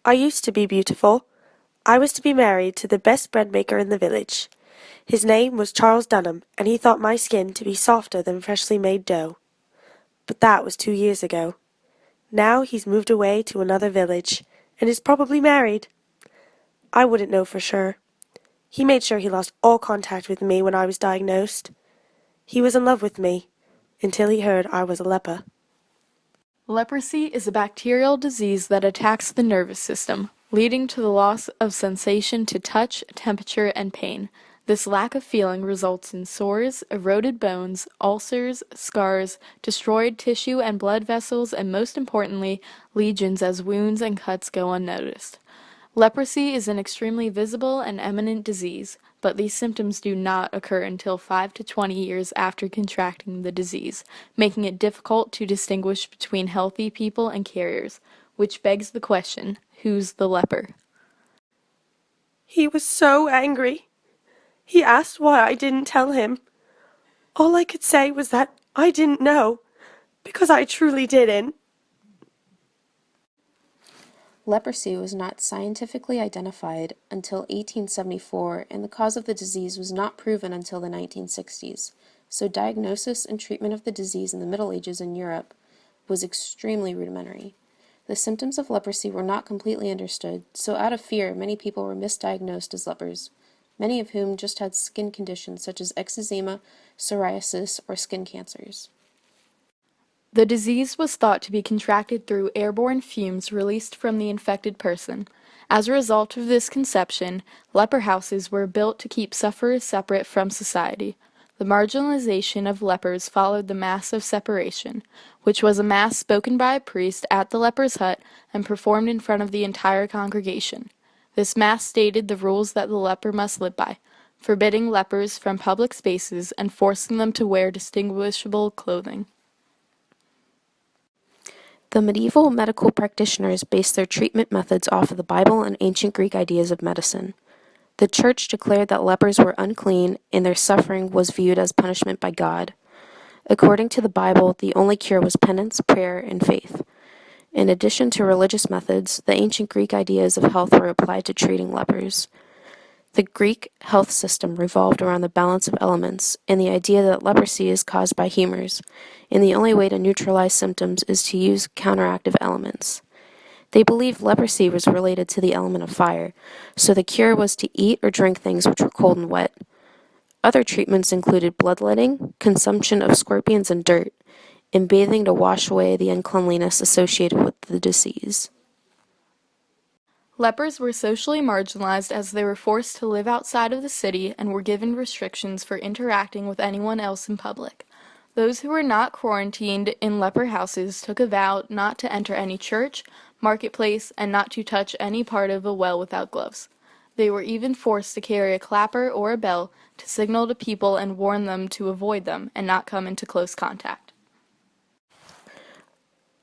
I used to be beautiful. I was to be married to the best bread maker in the village. His name was Charles Dunham, and he thought my skin to be softer than freshly made dough. But that was 2 years ago. Now he's moved away to another village, and is probably married. I wouldn't know for sure. He made sure he lost all contact with me when I was diagnosed. He was in love with me, until he heard I was a leper. Leprosy is a bacterial disease that attacks the nervous system, leading to the loss of sensation to touch, temperature, and pain. This lack of feeling results in sores, eroded bones, ulcers, scars, destroyed tissue and blood vessels, and most importantly, lesions as wounds and cuts go unnoticed. Leprosy is an extremely visible and eminent disease, but these symptoms do not occur until 5 to 20 years after contracting the disease, making it difficult to distinguish between healthy people and carriers, which begs the question, who's the leper? He was so angry. He asked why I didn't tell him. All I could say was that I didn't know, because I truly didn't. Leprosy was not scientifically identified until 1874, and the cause of the disease was not proven until the 1960s, so diagnosis and treatment of the disease in the Middle Ages in Europe was extremely rudimentary. The symptoms of leprosy were not completely understood, so out of fear, many people were misdiagnosed as lepers, many of whom just had skin conditions such as eczema, psoriasis, or skin cancers. The disease was thought to be contracted through airborne fumes released from the infected person. As a result of this conception, leper houses were built to keep sufferers separate from society. The marginalization of lepers followed the Mass of Separation, which was a mass spoken by a priest at the leper's hut and performed in front of the entire congregation. This mass stated the rules that the leper must live by, forbidding lepers from public spaces and forcing them to wear distinguishable clothing. The medieval medical practitioners based their treatment methods off of the Bible and ancient Greek ideas of medicine. The Church declared that lepers were unclean and their suffering was viewed as punishment by God. According to the Bible, the only cure was penance, prayer, and faith. In addition to religious methods, the ancient Greek ideas of health were applied to treating lepers. The Greek health system revolved around the balance of elements and the idea that leprosy is caused by humors, and the only way to neutralize symptoms is to use counteractive elements. They believed leprosy was related to the element of fire, so the cure was to eat or drink things which were cold and wet. Other treatments included bloodletting, consumption of scorpions and dirt, and bathing to wash away the uncleanliness associated with the disease. Lepers were socially marginalized as they were forced to live outside of the city and were given restrictions for interacting with anyone else in public. Those who were not quarantined in leper houses took a vow not to enter any church, marketplace, and not to touch any part of a well without gloves. They were even forced to carry a clapper or a bell to signal to people and warn them to avoid them and not come into close contact.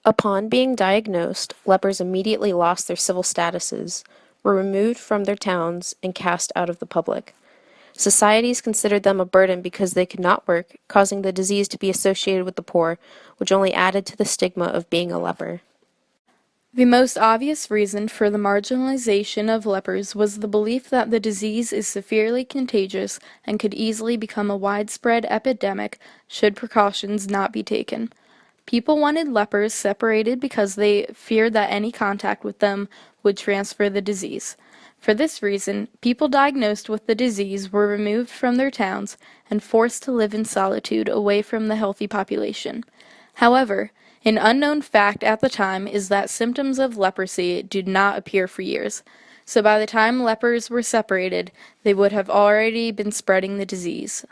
Upon being diagnosed, lepers immediately lost their civil statuses, were removed from their towns, and cast out of the public. Societies considered them a burden because they could not work, causing the disease to be associated with the poor, which only added to the stigma of being a leper. The most obvious reason for the marginalization of lepers was the belief that the disease is severely contagious and could easily become a widespread epidemic should precautions not be taken. People wanted lepers separated because they feared that any contact with them would transfer the disease. For this reason, people diagnosed with the disease were removed from their towns and forced to live in solitude away from the healthy population. However, an unknown fact at the time is that symptoms of leprosy did not appear for years, so by the time lepers were separated, they would have already been spreading the disease.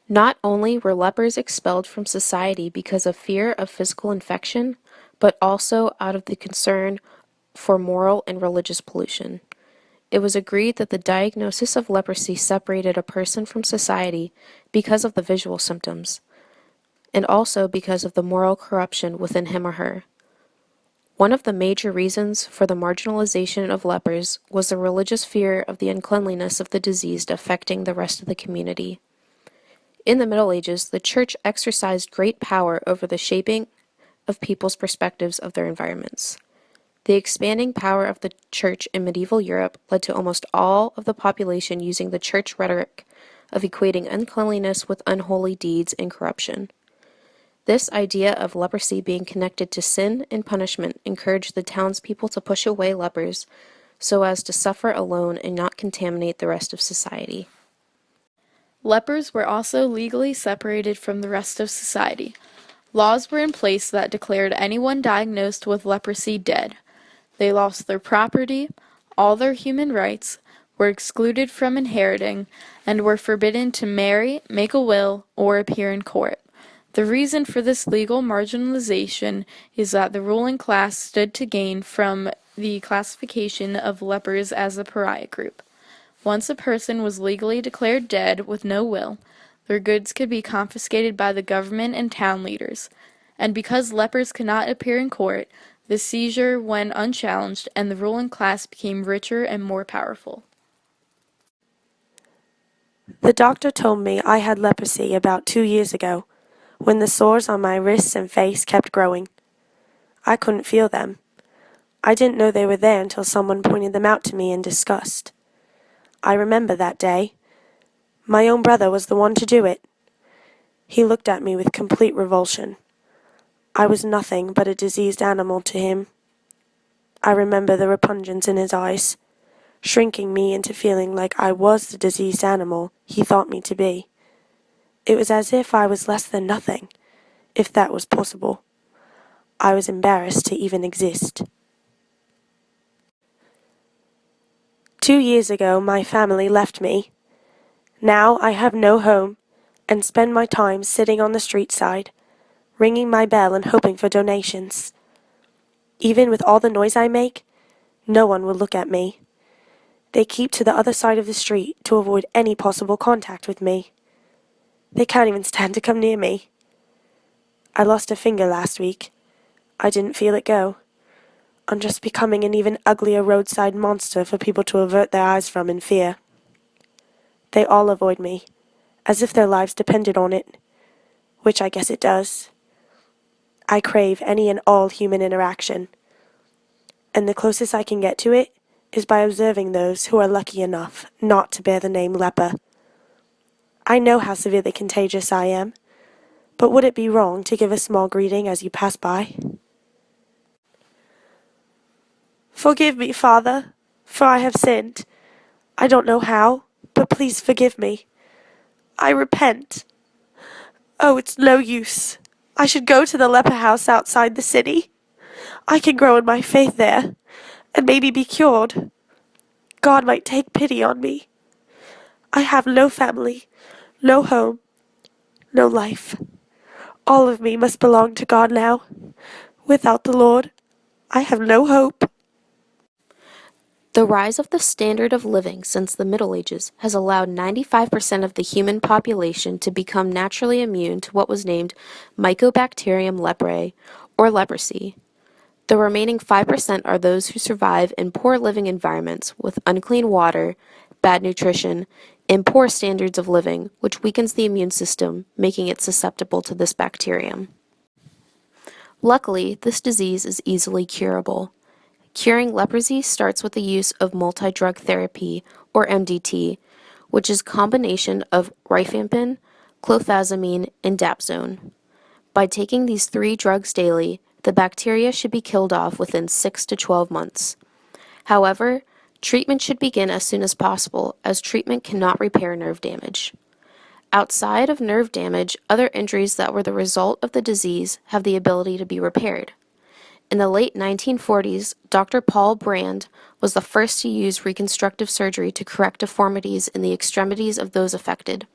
Not only were lepers expelled from society because of fear of physical infection, but also out of the concern for moral and religious pollution. It was agreed that the diagnosis of leprosy separated a person from society because of the visual symptoms, and also because of the moral corruption within him or her. One of the major reasons for the marginalization of lepers was the religious fear of the uncleanliness of the diseased affecting the rest of the community. In the Middle Ages, the Church exercised great power over the shaping of people's perspectives of their environments. The expanding power of the church in medieval Europe led to almost all of the population using the church rhetoric of equating uncleanliness with unholy deeds and corruption. This idea of leprosy being connected to sin and punishment encouraged the townspeople to push away lepers so as to suffer alone and not contaminate the rest of society. Lepers were also legally separated from the rest of society. Laws were in place that declared anyone diagnosed with leprosy dead. They lost their property, all their human rights, were excluded from inheriting, and were forbidden to marry, make a will, or appear in court. The reason for this legal marginalization is that the ruling class stood to gain from the classification of lepers as a pariah group. Once a person was legally declared dead with no will, their goods could be confiscated by the government and town leaders. And because lepers could not appear in court, the seizure went unchallenged and the ruling class became richer and more powerful. The doctor told me I had leprosy about 2 years ago, when the sores on my wrists and face kept growing. I couldn't feel them. I didn't know they were there until someone pointed them out to me in disgust. I remember that day. My own brother was the one to do it. He looked at me with complete revulsion. I was nothing but a diseased animal to him. I remember the repugnance in his eyes, shrinking me into feeling like I was the diseased animal he thought me to be. It was as if I was less than nothing, if that was possible. I was embarrassed to even exist. 2 years ago, my family left me. Now I have no home, and spend my time sitting on the street side, ringing my bell and hoping for donations. Even with all the noise I make, no one will look at me. They keep to the other side of the street to avoid any possible contact with me. They can't even stand to come near me. I lost a finger last week. I didn't feel it go. I'm just becoming an even uglier roadside monster for people to avert their eyes from in fear. They all avoid me, as if their lives depended on it, which I guess it does. I crave any and all human interaction, and the closest I can get to it is by observing those who are lucky enough not to bear the name leper. I know how severely contagious I am, but would it be wrong to give a small greeting as you pass by? Forgive me, Father, for I have sinned. I don't know how, but please forgive me. I repent. Oh, it's no use. I should go to the leper house outside the city. I can grow in my faith there, and maybe be cured. God might take pity on me. I have no family, no home, no life. All of me must belong to God now. Without the Lord, I have no hope. The rise of the standard of living since the Middle Ages has allowed 95% of the human population to become naturally immune to what was named Mycobacterium leprae, or leprosy. The remaining 5% are those who survive in poor living environments with unclean water, bad nutrition, and poor standards of living, which weakens the immune system, making it susceptible to this bacterium. Luckily, this disease is easily curable. Curing leprosy starts with the use of multi-drug therapy, or MDT, which is a combination of rifampin, clofazimine, and dapsone. By taking these 3 drugs daily, the bacteria should be killed off within 6 to 12 months. However, treatment should begin as soon as possible, as treatment cannot repair nerve damage. Outside of nerve damage, other injuries that were the result of the disease have the ability to be repaired. In the late 1940s, Dr. Paul Brand was the first to use reconstructive surgery to correct deformities in the extremities of those affected.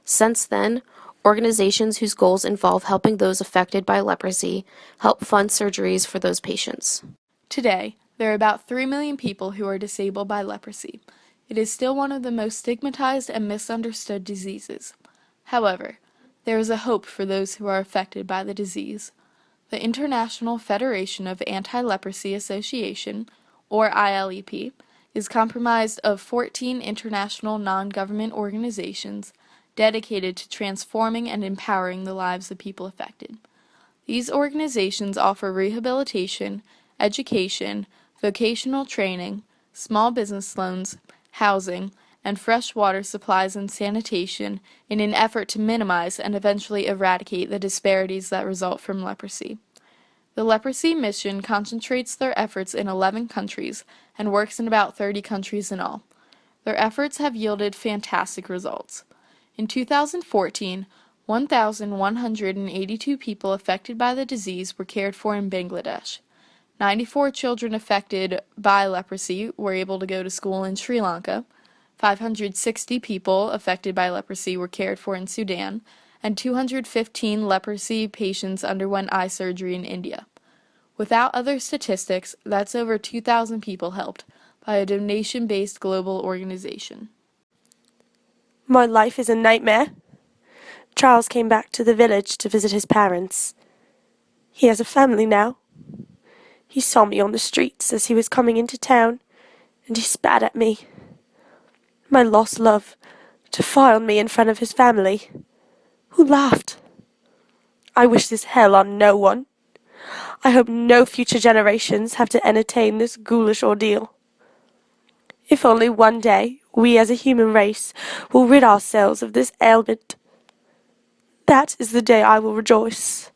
Since then, organizations whose goals involve helping those affected by leprosy help fund surgeries for those patients. Today, there are about 3 million people who are disabled by leprosy. It is still one of the most stigmatized and misunderstood diseases. However, there is a hope for those who are affected by the disease. The International Federation of Anti-Leprosy Association, or ILEP, is comprised of 14 international non-government organizations dedicated to transforming and empowering the lives of people affected. These organizations offer rehabilitation, education, vocational training, small business loans, housing, and fresh water supplies and sanitation in an effort to minimize and eventually eradicate the disparities that result from leprosy. The Leprosy Mission concentrates their efforts in 11 countries and works in about 30 countries in all. Their efforts have yielded fantastic results. In 2014, 1,182 people affected by the disease were cared for in Bangladesh. 94 children affected by leprosy were able to go to school in Sri Lanka. 560 people affected by leprosy were cared for in Sudan, and 215 leprosy patients underwent eye surgery in India. Without other statistics, that's over 2,000 people helped by a donation-based global organization. My life is a nightmare. Charles came back to the village to visit his parents. He has a family now. He saw me on the streets as he was coming into town, and he spat at me. My lost love defiled me in front of his family, who laughed. I wish this hell on no one. I hope no future generations have to entertain this ghoulish ordeal. If only one day we as a human race will rid ourselves of this ailment, that is the day I will rejoice.